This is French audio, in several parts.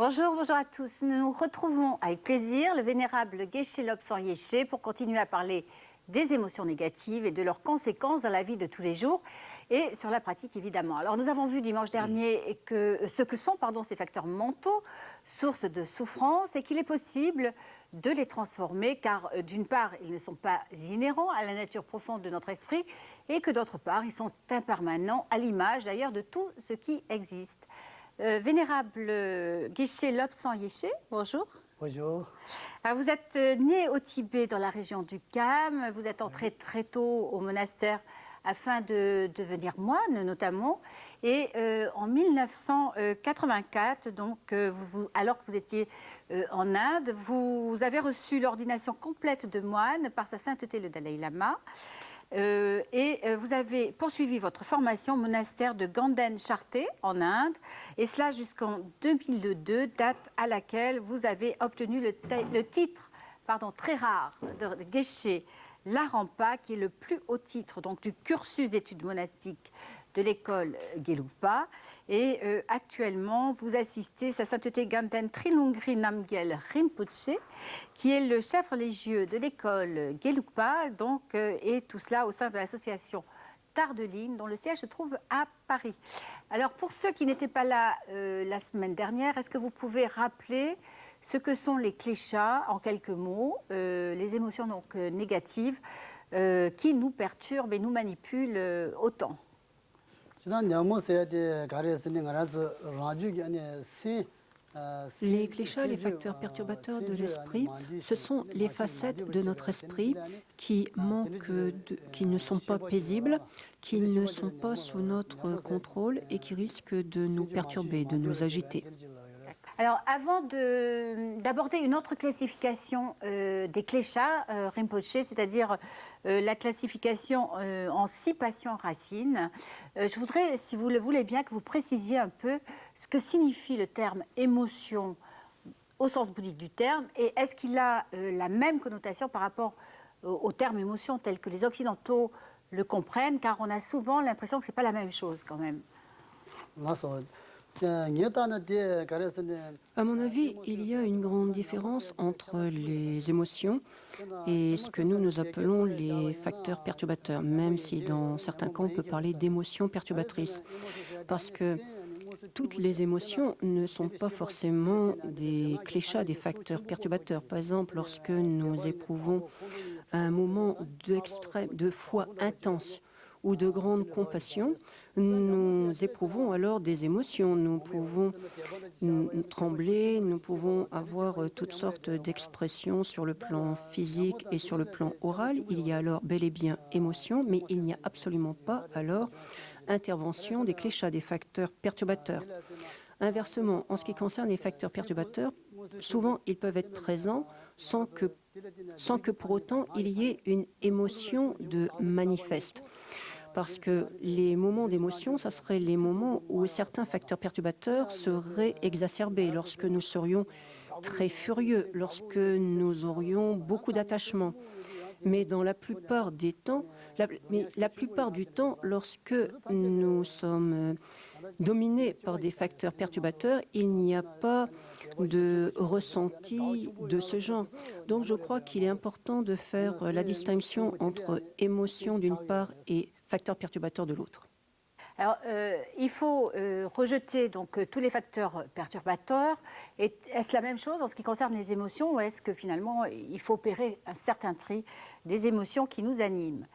Bonjour, bonjour à tous. Nous retrouvons avec plaisir le vénérable Geshe Lobsang Yeshe pour continuer à parler des émotions négatives et de leurs conséquences dans la vie de tous les jours et sur la pratique évidemment. Alors nous avons vu dimanche dernier ce que sont ces facteurs mentaux, source de souffrance, et qu'il est possible de les transformer car d'une part ils ne sont pas inhérents à la nature profonde de notre esprit et que d'autre part ils sont impermanents à l'image d'ailleurs de tout ce qui existe. Vénérable Geshe Lobsang Yeshe, bonjour. Bonjour. Alors, vous êtes né au Tibet, dans la région du Kham. Vous êtes entré très tôt au monastère afin de devenir moine, notamment. Et en 1984, donc, alors que vous étiez en Inde, vous avez reçu l'ordination complète de moine par sa sainteté le Dalai Lama. Vous avez poursuivi votre formation au monastère de Ganden Charté en Inde, et cela jusqu'en 2002, date à laquelle vous avez obtenu le titre très rare de Geshe Larampa, qui est le plus haut titre donc, du cursus d'études monastiques de l'école Gelugpa. Et actuellement, vous assistez sa sainteté Ganden Trilungri Namgyel Rinpoche, qui est le chef religieux de l'école Gelugpa, et tout cela au sein de l'association Tardeline, dont le siège se trouve à Paris. Alors, pour ceux qui n'étaient pas là la semaine dernière, est-ce que vous pouvez rappeler ce que sont les kleshas, en quelques mots, les émotions donc, négatives qui nous perturbent et nous manipulent autant? Les kleshas, les facteurs perturbateurs de l'esprit, ce sont les facettes de notre esprit qui qui ne sont pas paisibles, qui ne sont pas sous notre contrôle et qui risquent de nous perturber, de nous agiter. Alors, avant d'aborder une autre classification des kleshas, Rinpoche, c'est-à-dire la classification en 6 passions racines, je voudrais, si vous le voulez bien, que vous précisiez un peu ce que signifie le terme émotion au sens bouddhique du terme, et est-ce qu'il a la même connotation par rapport au terme émotion tel que les Occidentaux le comprennent, car on a souvent l'impression que ce n'est pas la même chose quand même. À mon avis, il y a une grande différence entre les émotions et ce que nous appelons les facteurs perturbateurs, même si dans certains cas on peut parler d'émotions perturbatrices. Parce que toutes les émotions ne sont pas forcément des kleshas, des facteurs perturbateurs. Par exemple, lorsque nous éprouvons un moment de foi intense ou de grande compassion, nous éprouvons alors des émotions. Nous pouvons trembler, nous pouvons avoir toutes sortes d'expressions sur le plan physique et sur le plan oral. Il y a alors bel et bien émotion, mais il n'y a absolument pas alors intervention des kleshas, des facteurs perturbateurs. Inversement, en ce qui concerne les facteurs perturbateurs, souvent ils peuvent être présents sans que pour autant il y ait une émotion de manifeste. Parce que les moments d'émotion, ça serait les moments où certains facteurs perturbateurs seraient exacerbés, lorsque nous serions très furieux, lorsque nous aurions beaucoup d'attachement. Mais dans la plupart des temps, la plupart du temps, lorsque nous sommes dominés par des facteurs perturbateurs, il n'y a pas de ressenti de ce genre. Donc je crois qu'il est important de faire la distinction entre émotion d'une part et facteurs perturbateurs de l'autre. Alors, il faut rejeter donc tous les facteurs perturbateurs. Est-ce la même chose en ce qui concerne les émotions, ou est-ce que finalement il faut opérer un certain tri des émotions qui nous animent?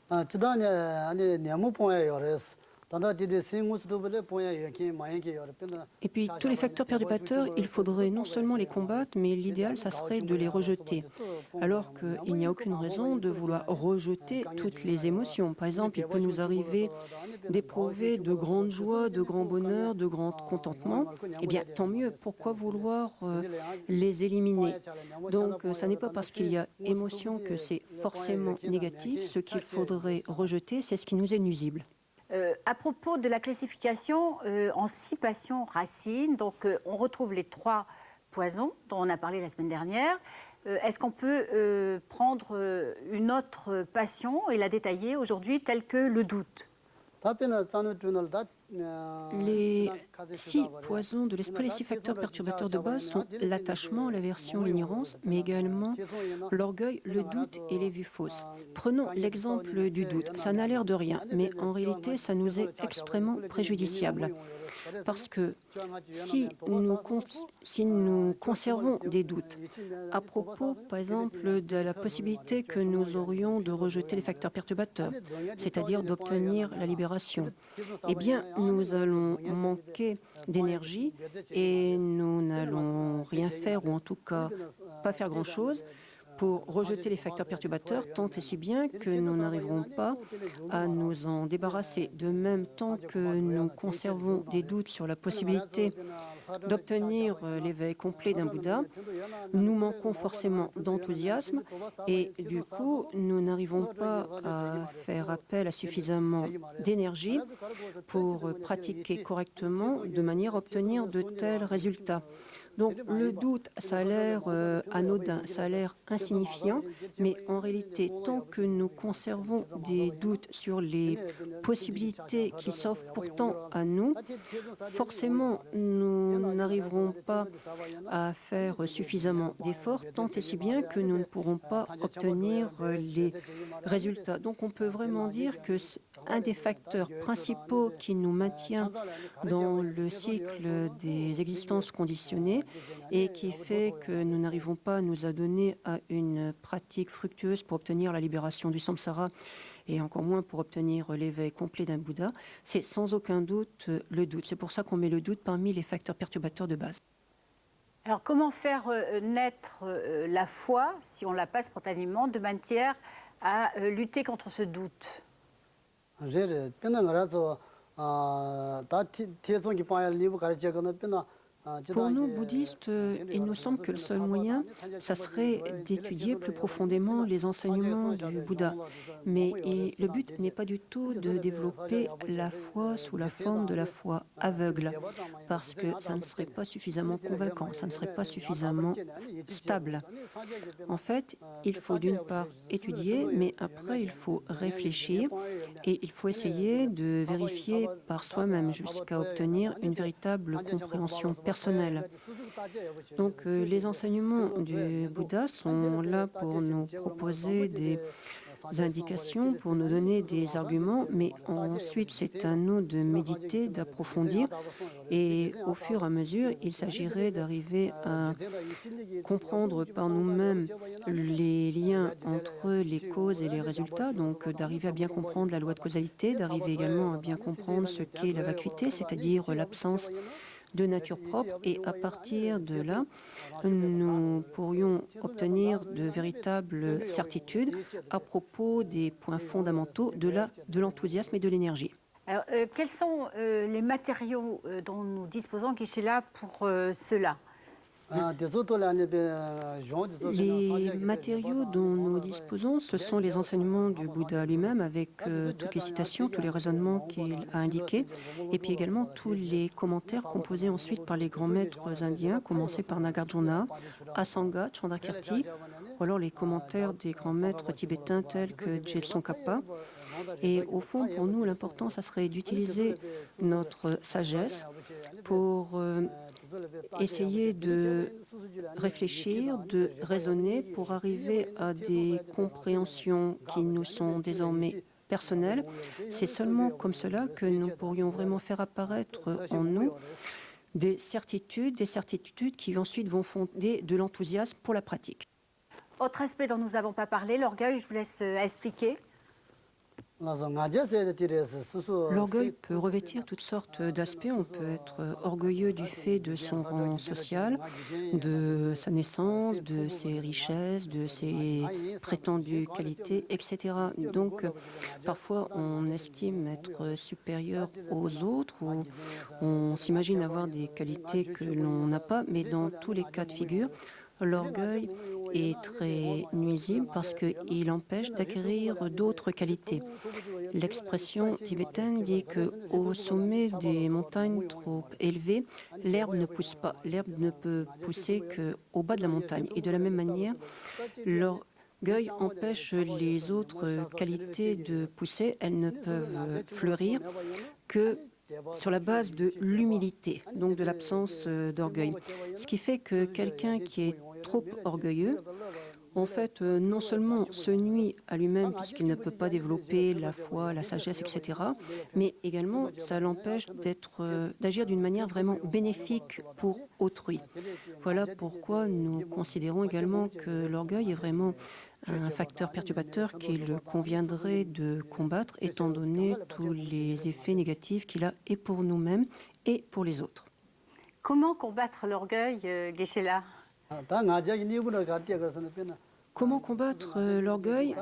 Et puis, tous les facteurs perturbateurs, il faudrait non seulement les combattre, mais l'idéal, ça serait de les rejeter. Alors qu'il n'y a aucune raison de vouloir rejeter toutes les émotions. Par exemple, il peut nous arriver d'éprouver de grandes joies, de grands bonheurs, de grands contentements. Eh bien, tant mieux. Pourquoi vouloir les éliminer? Donc, ça n'est pas parce qu'il y a émotion que c'est forcément négatif. Ce qu'il faudrait rejeter, c'est ce qui nous est nuisible. À propos de la classification en 6 passions racines, donc on retrouve les 3 poisons dont on a parlé la semaine dernière. Est-ce qu'on peut prendre une autre passion et la détailler aujourd'hui, telle que le doute? Les 6 poisons de l'esprit, les 6 facteurs perturbateurs de base sont l'attachement, l'aversion, l'ignorance, mais également l'orgueil, le doute et les vues fausses. Prenons l'exemple du doute. Ça n'a l'air de rien, mais en réalité, ça nous est extrêmement préjudiciable. Parce que si nous conservons des doutes à propos, par exemple, de la possibilité que nous aurions de rejeter les facteurs perturbateurs, c'est-à-dire d'obtenir la libération, eh bien, nous allons manquer d'énergie et nous n'allons rien faire, ou en tout cas pas faire grand-chose pour rejeter les facteurs perturbateurs, tant et si bien que nous n'arriverons pas à nous en débarrasser. De même, tant que nous conservons des doutes sur la possibilité d'obtenir l'éveil complet d'un Bouddha, nous manquons forcément d'enthousiasme et du coup, nous n'arrivons pas à faire appel à suffisamment d'énergie pour pratiquer correctement de manière à obtenir de tels résultats. Donc le doute, ça a l'air anodin, ça a l'air insignifiant, mais en réalité, tant que nous conservons des doutes sur les possibilités qui s'offrent pourtant à nous, forcément, nous n'arriverons pas à faire suffisamment d'efforts, tant et si bien que nous ne pourrons pas obtenir les résultats. Donc on peut vraiment dire que un des facteurs principaux qui nous maintient dans le cycle des existences conditionnées et qui fait que nous n'arrivons pas à nous adonner à une pratique fructueuse pour obtenir la libération du samsara et encore moins pour obtenir l'éveil complet d'un Bouddha, c'est sans aucun doute le doute. C'est pour ça qu'on met le doute parmi les facteurs perturbateurs de base. Alors, comment faire naître la foi, si on ne l'a pas spontanément, de manière à lutter contre ce doute? Pour nous, bouddhistes, il nous semble que le seul moyen, ça serait d'étudier plus profondément les enseignements du Bouddha. Mais le but n'est pas du tout de développer la foi sous la forme de la foi aveugle, parce que ça ne serait pas suffisamment convaincant, ça ne serait pas suffisamment stable. En fait, il faut d'une part étudier, mais après il faut réfléchir et il faut essayer de vérifier par soi-même jusqu'à obtenir une véritable compréhension personnelle. Donc les enseignements du Bouddha sont là pour nous proposer des indications, pour nous donner des arguments, mais ensuite c'est à nous de méditer, d'approfondir et au fur et à mesure, il s'agirait d'arriver à comprendre par nous-mêmes les liens entre les causes et les résultats, donc d'arriver à bien comprendre la loi de causalité, d'arriver également à bien comprendre ce qu'est la vacuité, c'est-à-dire l'absence de nature propre, et à partir de là, nous pourrions obtenir de véritables certitudes à propos des points fondamentaux de l'enthousiasme et de l'énergie. Alors, quels sont les matériaux dont nous disposons qui sont là pour cela? Les matériaux dont nous disposons, ce sont les enseignements du Bouddha lui-même avec toutes les citations, tous les raisonnements qu'il a indiqués, et puis également tous les commentaires composés ensuite par les grands maîtres indiens, commencés par Nagarjuna, Asanga, Chandrakirti, ou alors les commentaires des grands maîtres tibétains tels que Tsongkhapa. Et au fond, pour nous, l'important, ça serait d'utiliser notre sagesse pour essayer de réfléchir, de raisonner pour arriver à des compréhensions qui nous sont désormais personnelles. C'est seulement comme cela que nous pourrions vraiment faire apparaître en nous des certitudes qui ensuite vont fonder de l'enthousiasme pour la pratique. Autre aspect dont nous n'avons pas parlé, l'orgueil, je vous laisse expliquer. L'orgueil peut revêtir toutes sortes d'aspects. On peut être orgueilleux du fait de son rang social, de sa naissance, de ses richesses, de ses prétendues qualités, etc. Donc, parfois, on estime être supérieur aux autres ou on s'imagine avoir des qualités que l'on n'a pas, mais dans tous les cas de figure, l'orgueil est très nuisible parce qu'il empêche d'acquérir d'autres qualités. L'expression tibétaine dit qu'au sommet des montagnes trop élevées, l'herbe ne pousse pas. L'herbe ne peut pousser qu'au bas de la montagne. Et de la même manière, l'orgueil empêche les autres qualités de pousser. Elles ne peuvent fleurir que sur la base de l'humilité, donc de l'absence d'orgueil. Ce qui fait que quelqu'un qui est trop orgueilleux, en fait, non seulement se nuit à lui-même puisqu'il ne peut pas développer la foi, la sagesse, etc., mais également ça l'empêche d'agir d'une manière vraiment bénéfique pour autrui. Voilà pourquoi nous considérons également que l'orgueil est vraiment un facteur perturbateur qu'il conviendrait de combattre étant donné tous les effets négatifs qu'il a et pour nous-mêmes et pour les autres. Comment combattre l'orgueil, Geshe-la? Comment combattre l'orgueil?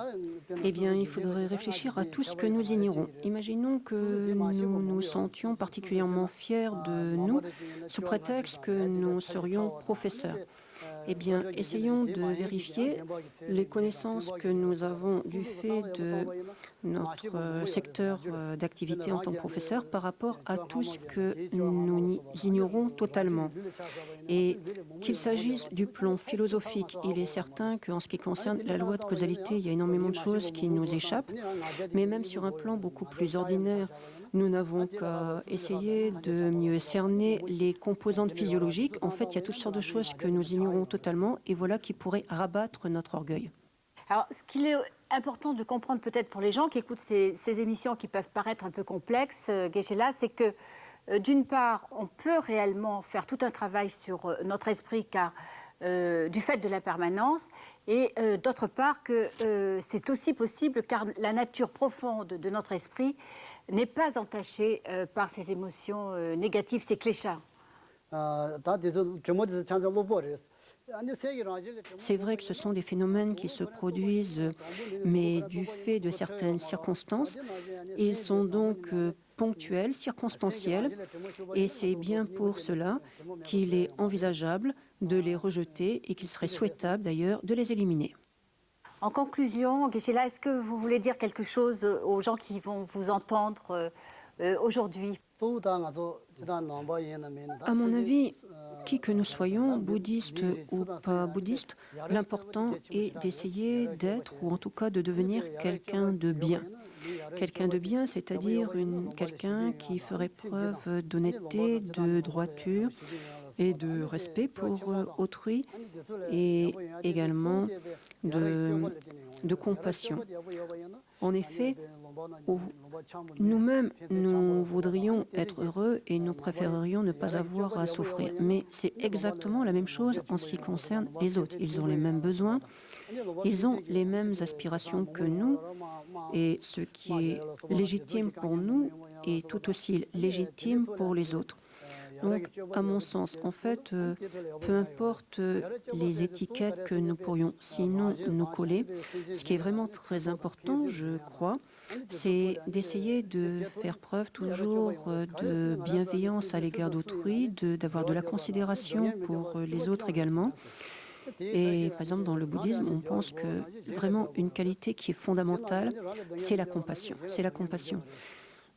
Eh bien, il faudrait réfléchir à tout ce que nous ignorons. Imaginons que nous nous sentions particulièrement fiers de nous sous prétexte que nous serions professeurs. Eh bien, essayons de vérifier les connaissances que nous avons du fait de notre secteur d'activité en tant que professeur par rapport à tout ce que nous ignorons totalement. Et qu'il s'agisse du plan philosophique, il est certain qu'en ce qui concerne la loi de causalité, il y a énormément de choses qui nous échappent, mais même sur un plan beaucoup plus ordinaire, nous n'avons qu'à essayer de mieux cerner les composantes physiologiques. En fait, il y a toutes sortes de choses que nous ignorons totalement et voilà qui pourrait rabattre notre orgueil. Alors, ce qu'il est important de comprendre peut-être pour les gens qui écoutent ces émissions qui peuvent paraître un peu complexes, Geshe-la, c'est que d'une part, on peut réellement faire tout un travail sur notre esprit car du fait de la permanence, et d'autre part que c'est aussi possible car la nature profonde de notre esprit n'est pas entachée par ces émotions négatives, ces cléchas. C'est vrai que ce sont des phénomènes qui se produisent, mais du fait de certaines circonstances, ils sont donc ponctuels, circonstanciels, et c'est bien pour cela qu'il est envisageable de les rejeter et qu'il serait souhaitable d'ailleurs de les éliminer. En conclusion, Geshe-la, est-ce que vous voulez dire quelque chose aux gens qui vont vous entendre aujourd'hui? À mon avis, qui que nous soyons, bouddhistes ou pas bouddhistes, l'important est d'essayer d'être, ou en tout cas de devenir quelqu'un de bien. Quelqu'un de bien, c'est-à-dire quelqu'un qui ferait preuve d'honnêteté, de droiture et de respect pour autrui et également de compassion. En effet, nous-mêmes, nous voudrions être heureux et nous préférerions ne pas avoir à souffrir. Mais c'est exactement la même chose en ce qui concerne les autres. Ils ont les mêmes besoins, ils ont les mêmes aspirations que nous et ce qui est légitime pour nous est tout aussi légitime pour les autres. Donc, à mon sens, en fait, peu importe les étiquettes que nous pourrions sinon nous coller, ce qui est vraiment très important, je crois, c'est d'essayer de faire preuve toujours de bienveillance à l'égard d'autrui, d'avoir de la considération pour les autres également. Et par exemple, dans le bouddhisme, on pense que vraiment une qualité qui est fondamentale, c'est la compassion. C'est la compassion.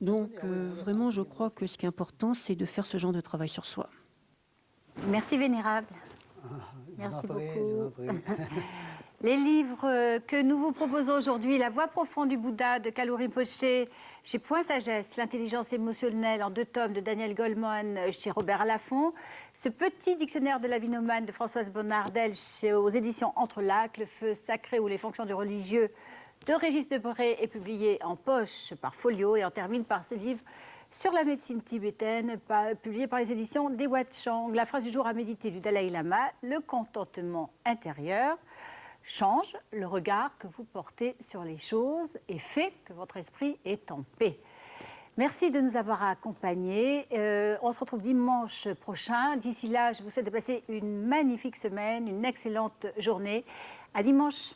Donc, vraiment, je crois que ce qui est important, c'est de faire ce genre de travail sur soi. Merci, Vénérable. Merci beaucoup. Les livres que nous vous proposons aujourd'hui, La voix profonde du Bouddha de Kalu Rinpoché, chez Point Sagesse, L'intelligence émotionnelle en 2 tomes de Daniel Goleman chez Robert Laffont, ce petit dictionnaire de la vie nomade de Françoise Bonnardel aux éditions Entre Lacs, Le feu sacré ou les fonctions du religieux de Régis Debray est publié en poche par Folio, et on termine par ce livre sur la médecine tibétaine, publié par les éditions des Watchang. La phrase du jour à méditer du Dalai Lama: le contentement intérieur change le regard que vous portez sur les choses et fait que votre esprit est en paix. Merci de nous avoir accompagnés. On se retrouve dimanche prochain. D'ici là, je vous souhaite de passer une magnifique semaine, une excellente journée. À dimanche.